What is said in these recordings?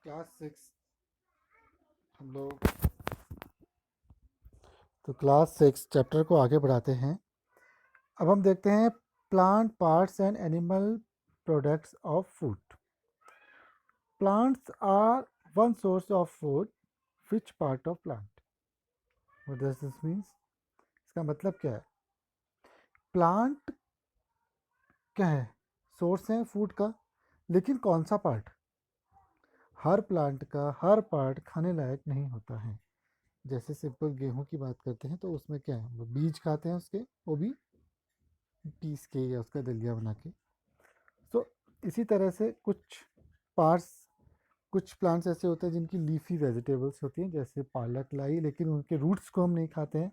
Class 6 हम लोग class 6 chapter को आगे बढ़ाते हैं। अब हम देखते हैं plant parts and animal products of food. Plants are one source of food. Which part of plant? What does this means? इसका मतलब क्या है? प्लांट क्या है? सोर्स है फूड का, लेकिन कौन सा पार्ट? हर प्लांट का हर पार्ट खाने लायक नहीं होता है। जैसे सिंपल गेहूं की बात करते हैं तो उसमें क्या है, वो बीज खाते हैं उसके, वो भी पीस के या उसका दलिया बना के। तो इसी तरह से पार्ट्स कुछ प्लांट्स ऐसे होते हैं जिनकी लीफी वेजिटेबल्स होती हैं, जैसे पालक, लाई, लेकिन उनके रूट्स को हम नहीं खाते हैं।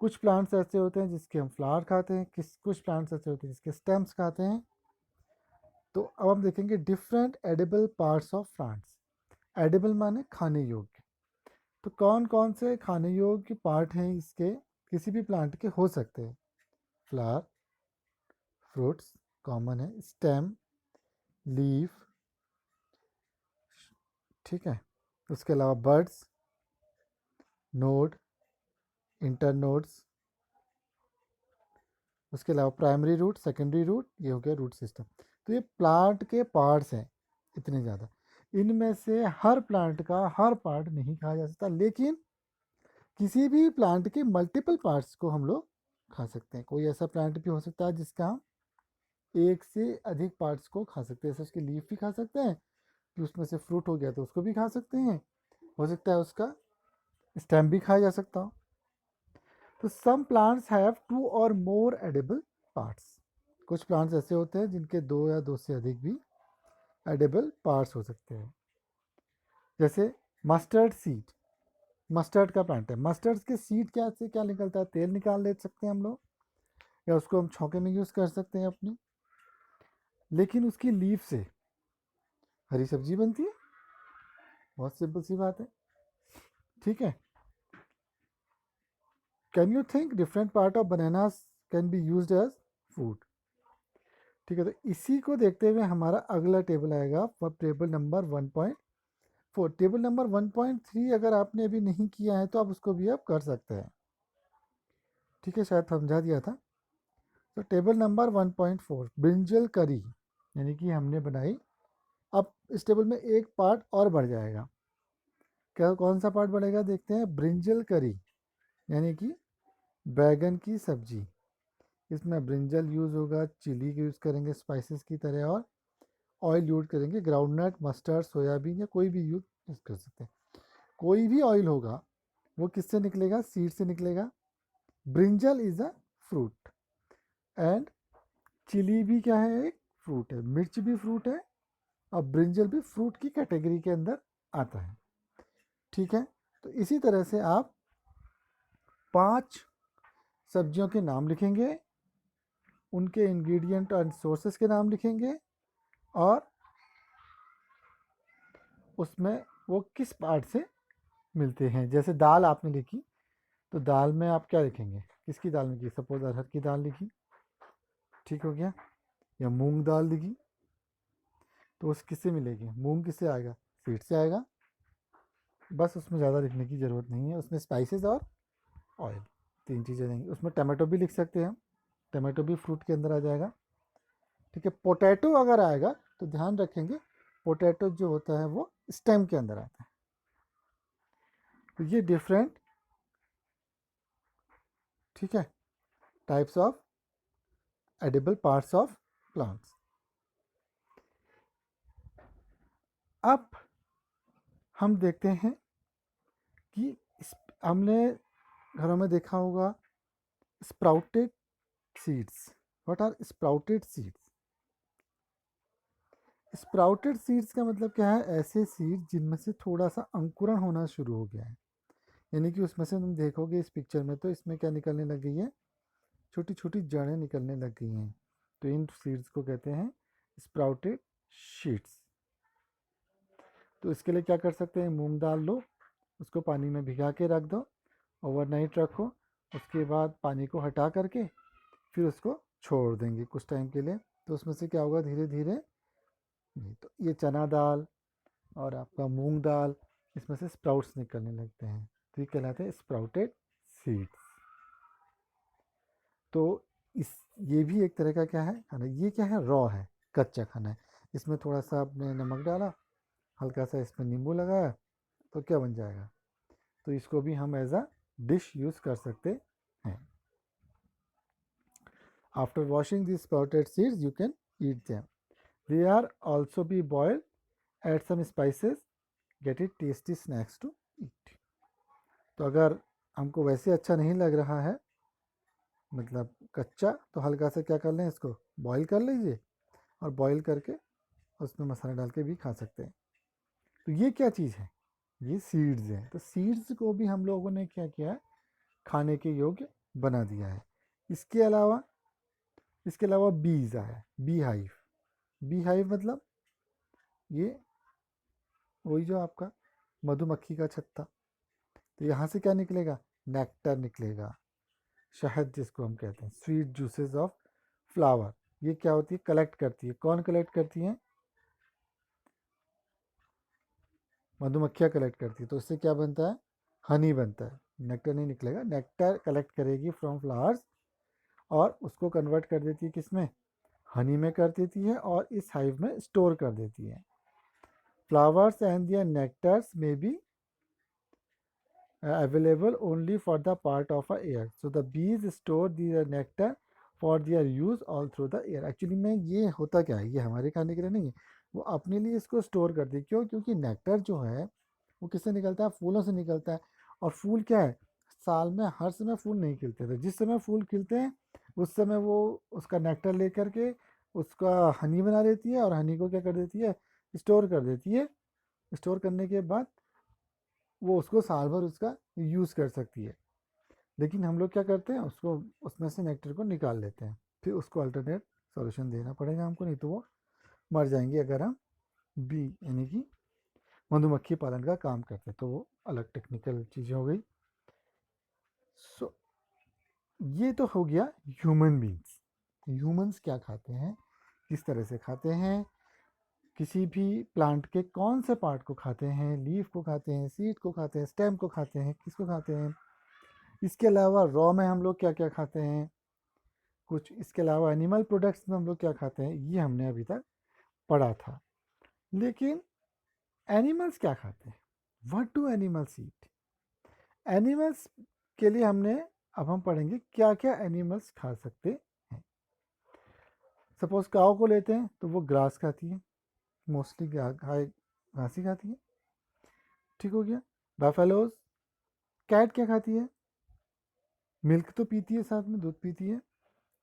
कुछ प्लांट्स ऐसे होते हैं जिसके हम फ्लावर खाते हैं, कुछ प्लांट्स ऐसे होते हैं जिसके स्टेम्स खाते हैं। तो अब हम देखेंगे different edible parts of plants. Edible माने खाने योग्य। तो कौन कौन से खाने योग्य पार्ट हैं इसके, किसी भी प्लांट के हो सकते हैं? फ्लावर, फ्रूट्स कॉमन है, स्टेम, लीफ, ठीक है। उसके अलावा बर्ड्स, नोड, इंटरनोड्स, उसके अलावा प्राइमरी रूट, सेकेंडरी रूट, ये हो गया रूट सिस्टम। तो ये प्लांट के पार्ट्स हैं इतने ज़्यादा। इनमें से हर प्लांट का हर पार्ट नहीं खाया जा सकता, लेकिन किसी भी प्लांट के मल्टीपल पार्ट्स को हम लोग खा सकते हैं। कोई ऐसा प्लांट भी हो सकता है जिसका हम एक से अधिक पार्ट्स को खा सकते हैं। जैसे उसकी लीफ भी खा सकते हैं, कि उसमें से फ्रूट हो गया तो उसको भी खा सकते हैं। हो सकता है उसका स्टेम भी खाया जा सकता हो। तो सम प्लांट्स हैव 2 और मोर एडिबल पार्ट्स। कुछ प्लांट्स ऐसे होते हैं जिनके 2 या 2 से अधिक भी एडिबल पार्ट्स हो सकते हैं। जैसे मस्टर्ड सीड, मस्टर्ड का प्लांट है। मस्टर्ड के सीड क्या से क्या निकलता है? तेल निकाल ले सकते हैं हम लोग, या उसको हम छौंके में यूज़ कर सकते हैं अपनी। लेकिन उसकी लीफ से हरी सब्जी बनती है। बहुत सिंपल सी बात है, ठीक है। Can you think different part of bananas can be used as food? ठीक है, तो इसी को देखते हुए हमारा अगला टेबल आएगा, टेबल नंबर 1.4। टेबल नंबर 1.3 अगर आपने अभी नहीं किया है तो आप उसको भी आप कर सकते हैं, ठीक है, शायद समझा दिया था। तो टेबल नंबर 1.4 ब्रिंजल करी, यानी कि हमने बनाई। अब इस टेबल में एक पार्ट और बढ़ जाएगा। क्या, कौन सा पार्ट बढ़ेगा? देखते हैं। ब्रिंजल करी यानी कि बैगन की सब्जी। इसमें ब्रिंजल यूज़ होगा, चिली यूज़ करेंगे स्पाइसेस की तरह, और ऑयल यूज़ करेंगे ग्राउंडनट, मस्टर्ड, सोयाबीन या कोई भी यूज़ कर सकते हैं। कोई भी ऑयल होगा वो किससे निकलेगा? सीड से निकलेगा। Brinjal is a fruit, and chilli भी क्या है? एक फ्रूट है। मिर्च भी फ्रूट है, और ब्रिंजल भी फ्रूट की कैटेगरी के अंदर आता है, ठीक है। तो इसी तरह से आप 5 सब्जियों के नाम लिखेंगे, उनके इंग्रेडिएंट एंड सोर्सेस के नाम लिखेंगे, और उसमें वो किस पार्ट से मिलते हैं। जैसे दाल आपने लिखी, तो दाल में आप क्या लिखेंगे? किसकी दाल लिखी? सपोज अरहर की दाल लिखी, ठीक हो गया। या मूंग दाल लिखी, तो उस किससे मिलेगी? मूंग किससे आएगा? सीड से आएगा। बस उसमें ज़्यादा लिखने की ज़रूरत नहीं है। उसमें स्पाइसेस और ऑयल, 3 चीज़ें रहेंगी। उसमें टमाटो भी लिख सकते हैं हम, टमाटो भी फ्रूट के अंदर आ जाएगा, ठीक है। पोटैटो अगर आएगा तो ध्यान रखेंगे, पोटैटो जो होता है वो स्टेम के अंदर आता है। तो ये डिफरेंट, ठीक है, types of edible parts of plants. अब हम देखते हैं कि हमने घरों में देखा होगा sprouted seeds. What are sprouted seeds? Sprouted seeds का मतलब क्या है? ऐसे सीड्स जिनमें से थोड़ा सा अंकुरण होना शुरू हो गया है, यानी कि उसमें से तुम देखोगे इस पिक्चर में, तो इसमें क्या निकलने लग गई है? छोटी छोटी जड़ें निकलने लग गई हैं। तो इन सीड्स को कहते हैं स्प्राउटेड सीड्स। तो इसके लिए क्या कर सकते हैं? मूंग दाल लो, उसको पानी में भिगा के रख दो, ओवरनाइट रखो। उसके बाद पानी को हटा करके फिर उसको छोड़ देंगे कुछ टाइम के लिए। तो उसमें से क्या होगा? धीरे धीरे, तो ये चना दाल, और आपका मूंग दाल, इसमें से स्प्राउट्स निकलने लगते हैं, तो ये कहलाते हैं स्प्राउटेड सीड्स। तो इस ये भी एक तरह का क्या है खाना, ये क्या है, रॉ है, कच्चा खाना है। इसमें थोड़ा सा आपने नमक डाला, हल्का सा इसमें नींबू लगाया, तो क्या बन जाएगा, तो इसको भी हम एज अ डिश यूज़ कर सकते हैं। After washing this sprouted seeds you can eat them. They are also be boiled, add some spices, get it tasty snacks to eat. तो अगर हमको वैसे अच्छा नहीं लग रहा है, मतलब कच्चा, तो हल्का सा क्या कर लें, इसको बॉईल कर लीजिए, और बॉईल करके उसमें मसाला डाल के भी खा सकते हैं। तो ये क्या चीज़ है, ये सीड्स हैं। तो सीड्स को भी हम लोगों ने क्या किया है, खाने के योग्य बना दिया है। इसके अलावा बीज आया, बी हाइव। बी हाइव मतलब ये वही जो आपका मधुमक्खी का छत्ता। तो यहाँ से क्या निकलेगा, नेक्टर निकलेगा, शहद जिसको हम कहते हैं, स्वीट जूसेस ऑफ फ्लावर। ये क्या होती है, कलेक्ट करती है, कौन कलेक्ट करती है, मधुमक्खियाँ कलेक्ट करती है। तो इससे क्या बनता है, हनी बनता है, नेक्टर नहीं निकलेगा। नेक्टर कलेक्ट करेगी फ्रॉम फ्लावर्स, और उसको कन्वर्ट कर देती है किस में, हनी में कर देती है, और इस हाइव में स्टोर कर देती है। फ्लावर्स एंड दियर नेक्टर्स में B available only for the part of a air, so the bees store their nectar for their use all through the air। Actually में ये होता क्या है, ये हमारे खाने के लिए नहीं है, वो अपने लिए इसको स्टोर करती है। क्यों, क्योंकि नेक्टर जो है वो किससे निकलता है, फूलों से निकलता है। और फूल क्या है, साल में हर समय फूल नहीं खिलते थे, जिस समय फूल खिलते हैं उस समय वो उसका नेक्टर लेकर के उसका हनी बना लेती है, और हनी को क्या कर देती है, स्टोर कर देती है। स्टोर करने के बाद वो उसको साल भर उसका यूज़ कर सकती है। लेकिन हम लोग क्या करते हैं, उसको उसमें से नेक्टर को निकाल लेते हैं, फिर उसको अल्टरनेट सॉल्यूशन देना पड़ेगा हमको, नहीं तो वो मर जाएंगी अगर हम बी यानी कि मधुमक्खी पालन का काम करते हैं। तो वो अलग टेक्निकल चीज़ें हो गई। सो ये तो हो गया ह्यूमन बींग्स। ह्यूमंस क्या खाते हैं, किस तरह से खाते हैं, किसी भी प्लांट के कौन से पार्ट को खाते हैं, लीफ को खाते हैं, सीड को खाते हैं, स्टेम को खाते हैं, किसको खाते हैं। इसके अलावा रॉ में हम लोग क्या क्या खाते हैं, कुछ इसके अलावा एनिमल प्रोडक्ट्स में हम लोग क्या खाते हैं, ये हमने अभी तक पढ़ा था। लेकिन एनिमल्स क्या खाते हैं, what do animals eat. Animals के लिए हमने अब हम पढ़ेंगे क्या क्या एनिमल्स खा सकते हैं। सपोज काऊ को लेते हैं तो वो ग्रास खाती है, मोस्टली घास ही खाती है, ठीक हो गया। बफेलोज, कैट क्या खाती है, मिल्क तो पीती है, साथ में दूध पीती है।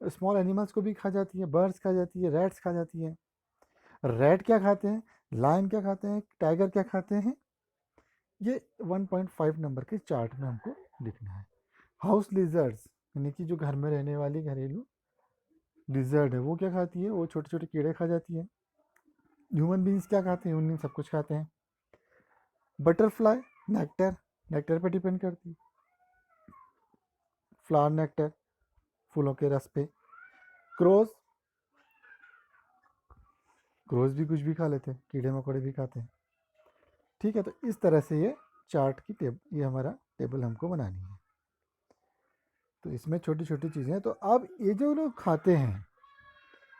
स्मॉल एनिमल्स को भी खा जाती है, बर्ड्स खा जाती है, रैट्स खा जाती है। रैट क्या खाते हैं, लायन क्या खाते हैं, टाइगर क्या खाते हैं, ये 1.5 नंबर के चार्ट में हमको लिखना है। हाउस लिजर्ड्स यानी कि जो घर में रहने वाली घरेलू लिजर्ड है, वो क्या खाती है, वो छोटे छोटे कीड़े खा जाती है। ह्यूमन बींग्स क्या खाते हैं, ह्यूमन बींग सब कुछ खाते हैं। बटरफ्लाई नेक्टर, नेक्टर पे डिपेंड करती है, फ्लावर नेक्टर, फूलों के रस पे। क्रोज, क्रोज भी कुछ भी खा लेते हैं, कीड़े मकोड़े भी खाते हैं, ठीक है। तो इस तरह से ये चार्ट की ये हमारा टेबल हमको बनानी है। तो इसमें छोटी छोटी चीज़ें हैं। तो अब ये जो लोग खाते हैं,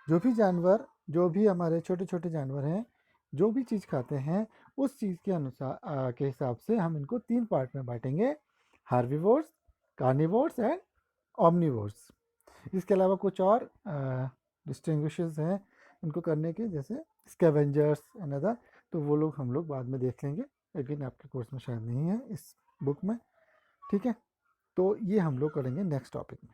जो भी जानवर, जो भी हमारे छोटे छोटे जानवर हैं, जो भी चीज़ खाते हैं, उस चीज़ के अनुसार के हिसाब से हम इनको 3 पार्ट में बांटेंगे, हार्बिवोर्स, कार्निवोर्स एंड ऑमनिवोर्स। इसके अलावा कुछ और डिस्टिंग्विशेस हैं इनको करने के, जैसे स्कैवेंजर्स एंड अदर, तो वो लोग हम लोग बाद में देख लेंगे, लेकिन आपके कोर्स में शायद नहीं है इस बुक में, ठीक है। तो ये हम लोग करेंगे नेक्स्ट टॉपिक में।